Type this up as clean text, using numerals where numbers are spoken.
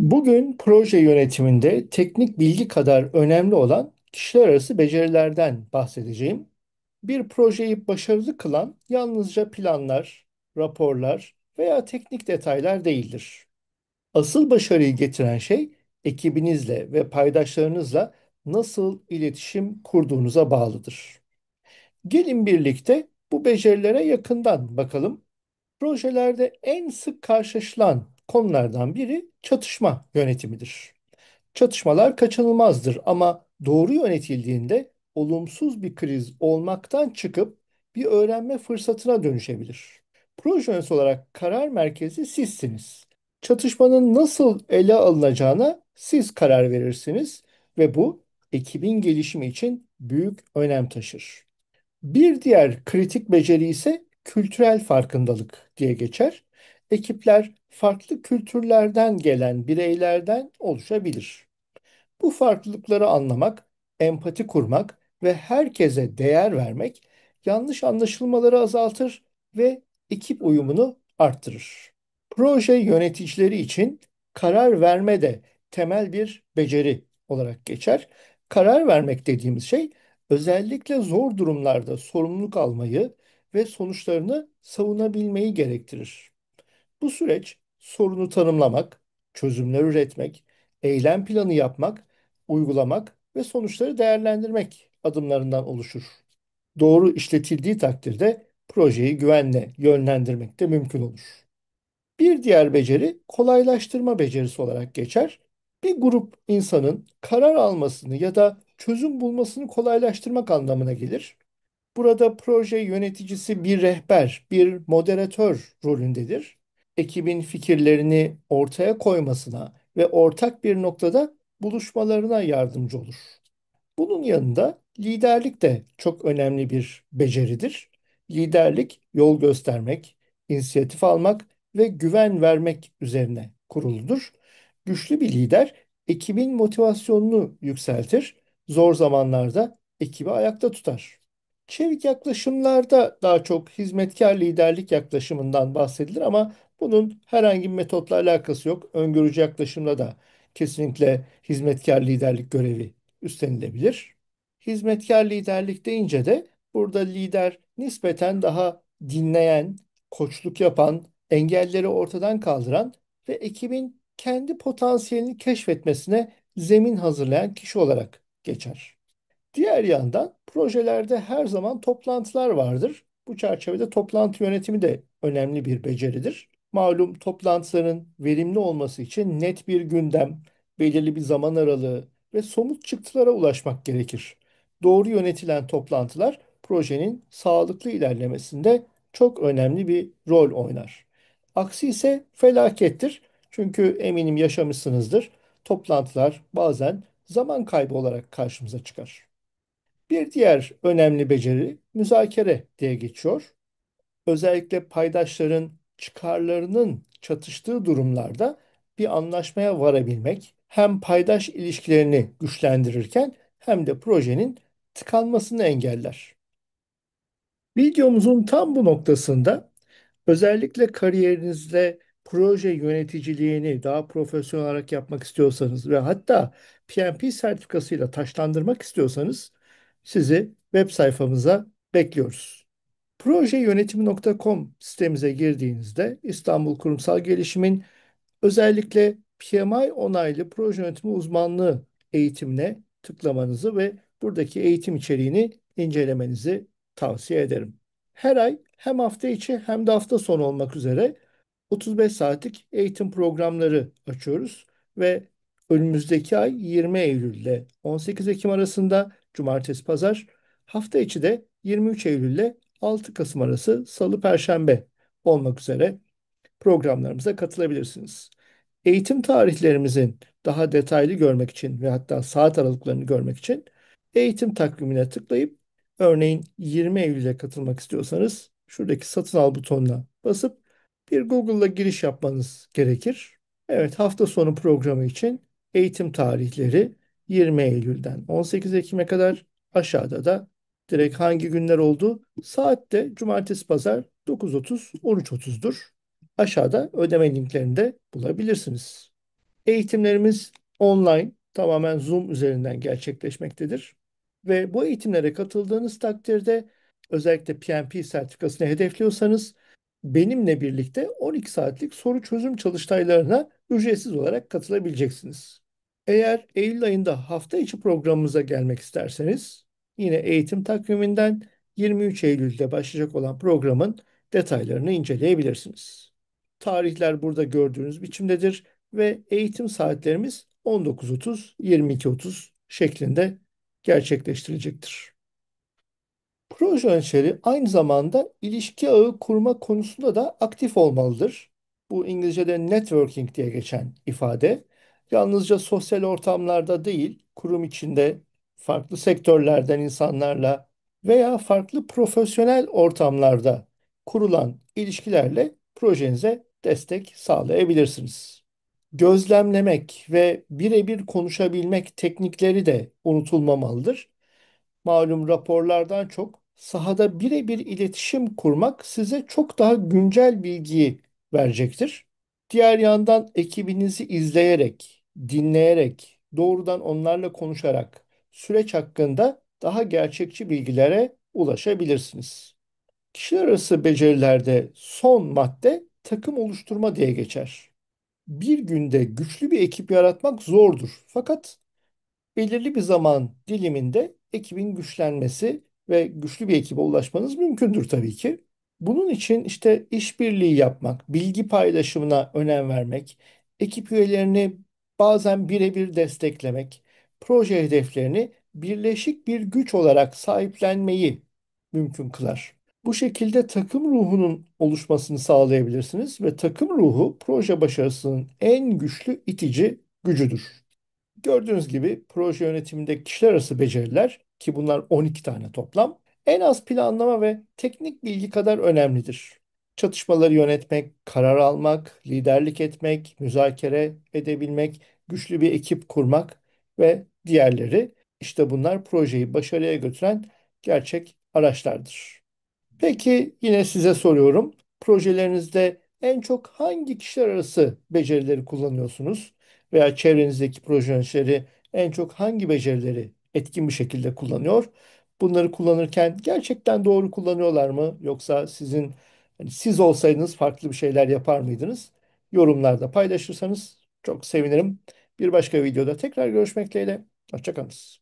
Bugün proje yönetiminde teknik bilgi kadar önemli olan kişiler arası becerilerden bahsedeceğim. Bir projeyi başarılı kılan yalnızca planlar, raporlar veya teknik detaylar değildir. Asıl başarıyı getiren şey ekibinizle ve paydaşlarınızla nasıl iletişim kurduğunuza bağlıdır. Gelin birlikte bu becerilere yakından bakalım. Projelerde en sık karşılaşılan konulardan biri çatışma yönetimidir. Çatışmalar kaçınılmazdır ama doğru yönetildiğinde olumsuz bir kriz olmaktan çıkıp bir öğrenme fırsatına dönüşebilir. Proje yöneticisi olarak karar merkezi sizsiniz. Çatışmanın nasıl ele alınacağına siz karar verirsiniz ve bu ekibin gelişimi için büyük önem taşır. Bir diğer kritik beceri ise kültürel farkındalık diye geçer. Ekipler farklı kültürlerden gelen bireylerden oluşabilir. Bu farklılıkları anlamak, empati kurmak ve herkese değer vermek yanlış anlaşılmaları azaltır ve ekip uyumunu arttırır. Proje yöneticileri için karar verme de temel bir beceri olarak geçer. Karar vermek dediğimiz şey özellikle zor durumlarda sorumluluk almayı ve sonuçlarını savunabilmeyi gerektirir. Bu süreç sorunu tanımlamak, çözümler üretmek, eylem planı yapmak, uygulamak ve sonuçları değerlendirmek adımlarından oluşur. Doğru işletildiği takdirde projeyi güvenle yönlendirmek de mümkün olur. Bir diğer beceri kolaylaştırma becerisi olarak geçer. Bir grup insanın karar almasını ya da çözüm bulmasını kolaylaştırmak anlamına gelir. Burada proje yöneticisi bir rehber, bir moderatör rolündedir. Ekibin fikirlerini ortaya koymasına ve ortak bir noktada buluşmalarına yardımcı olur. Bunun yanında liderlik de çok önemli bir beceridir. Liderlik yol göstermek, inisiyatif almak ve güven vermek üzerine kuruludur. Güçlü bir lider ekibin motivasyonunu yükseltir, zor zamanlarda ekibi ayakta tutar. Çevik yaklaşımlarda daha çok hizmetkar liderlik yaklaşımından bahsedilir ama bunun herhangi bir metotla alakası yok. Öngörücü yaklaşımda da kesinlikle hizmetkar liderlik görevi üstlenilebilir. Hizmetkar liderlik deyince de burada lider nispeten daha dinleyen, koçluk yapan, engelleri ortadan kaldıran ve ekibin kendi potansiyelini keşfetmesine zemin hazırlayan kişi olarak geçer. Diğer yandan projelerde her zaman toplantılar vardır. Bu çerçevede toplantı yönetimi de önemli bir beceridir. Malum toplantıların verimli olması için net bir gündem, belirli bir zaman aralığı ve somut çıktılara ulaşmak gerekir. Doğru yönetilen toplantılar projenin sağlıklı ilerlemesinde çok önemli bir rol oynar. Aksi ise felakettir. Çünkü eminim yaşamışsınızdır. Toplantılar bazen zaman kaybı olarak karşımıza çıkar. Bir diğer önemli beceri müzakere diye geçiyor. Özellikle paydaşların çıkarlarının çatıştığı durumlarda bir anlaşmaya varabilmek hem paydaş ilişkilerini güçlendirirken hem de projenin tıkanmasını engeller. Videomuzun tam bu noktasında özellikle kariyerinizde proje yöneticiliğini daha profesyonel olarak yapmak istiyorsanız ve hatta PMP sertifikasıyla taşlandırmak istiyorsanız sizi web sayfamıza bekliyoruz. Projeyönetimi.com sitemize girdiğinizde İstanbul Kurumsal Gelişim'in özellikle PMI onaylı proje yönetimi uzmanlığı eğitimine tıklamanızı ve buradaki eğitim içeriğini incelemenizi tavsiye ederim. Her ay hem hafta içi hem de hafta sonu olmak üzere 35 saatlik eğitim programları açıyoruz ve önümüzdeki ay 20 Eylül ile 18 Ekim arasında cumartesi pazar, hafta içi de 23 Eylül ile 6 Kasım arası salı perşembe olmak üzere programlarımıza katılabilirsiniz. Eğitim tarihlerimizin daha detaylı görmek için ve hatta saat aralıklarını görmek için eğitim takvimine tıklayıp örneğin 20 Eylül'e katılmak istiyorsanız şuradaki satın al butonuna basıp bir Google'la giriş yapmanız gerekir. Evet, hafta sonu programı için eğitim tarihleri 20 Eylül'den 18 Ekim'e kadar, aşağıda da direkt hangi günler olduğu, saat de cumartesi pazar 9.30 13.30'dur. Aşağıda ödeme linklerini de bulabilirsiniz. Eğitimlerimiz online, tamamen Zoom üzerinden gerçekleşmektedir. Ve bu eğitimlere katıldığınız takdirde özellikle PMP sertifikasını hedefliyorsanız benimle birlikte 12 saatlik soru çözüm çalıştaylarına ücretsiz olarak katılabileceksiniz. Eğer Eylül ayında hafta içi programımıza gelmek isterseniz yine eğitim takviminden 23 Eylül'de başlayacak olan programın detaylarını inceleyebilirsiniz. Tarihler burada gördüğünüz biçimdedir ve eğitim saatlerimiz 19.30-22.30 şeklinde gerçekleştirilecektir. Proje yöneticileri aynı zamanda ilişki ağı kurma konusunda da aktif olmalıdır. Bu İngilizce'de networking diye geçen ifade. Yalnızca sosyal ortamlarda değil, kurum içinde farklı sektörlerden insanlarla veya farklı profesyonel ortamlarda kurulan ilişkilerle projenize destek sağlayabilirsiniz. Gözlemlemek ve birebir konuşabilmek teknikleri de unutulmamalıdır. Malum raporlardan çok sahada birebir iletişim kurmak size çok daha güncel bilgiyi verecektir. Diğer yandan ekibinizi izleyerek, dinleyerek, doğrudan onlarla konuşarak süreç hakkında daha gerçekçi bilgilere ulaşabilirsiniz. Kişiler arası becerilerde son madde takım oluşturma diye geçer. Bir günde güçlü bir ekip yaratmak zordur. Fakat belirli bir zaman diliminde ekibin güçlenmesi ve güçlü bir ekibe ulaşmanız mümkündür tabii ki. Bunun için işte işbirliği yapmak, bilgi paylaşımına önem vermek, ekip üyelerini bazen birebir desteklemek, proje hedeflerini birleşik bir güç olarak sahiplenmeyi mümkün kılar. Bu şekilde takım ruhunun oluşmasını sağlayabilirsiniz ve takım ruhu proje başarısının en güçlü itici gücüdür. Gördüğünüz gibi proje yönetiminde kişiler arası beceriler ki bunlar 12 tane toplam en az planlama ve teknik bilgi kadar önemlidir. Çatışmaları yönetmek, karar almak, liderlik etmek, müzakere edebilmek, güçlü bir ekip kurmak ve diğerleri işte bunlar projeyi başarıya götüren gerçek araçlardır. Peki yine size soruyorum. Projelerinizde en çok hangi kişiler arası becerileri kullanıyorsunuz? Veya çevrenizdeki proje yöneticileri en çok hangi becerileri etkin bir şekilde kullanıyor? Bunları kullanırken gerçekten doğru kullanıyorlar mı? Yoksa sizin hani siz olsaydınız farklı bir şeyler yapar mıydınız? Yorumlarda paylaşırsanız çok sevinirim. Bir başka videoda tekrar görüşmek dileğiyle. Hoşça kalın.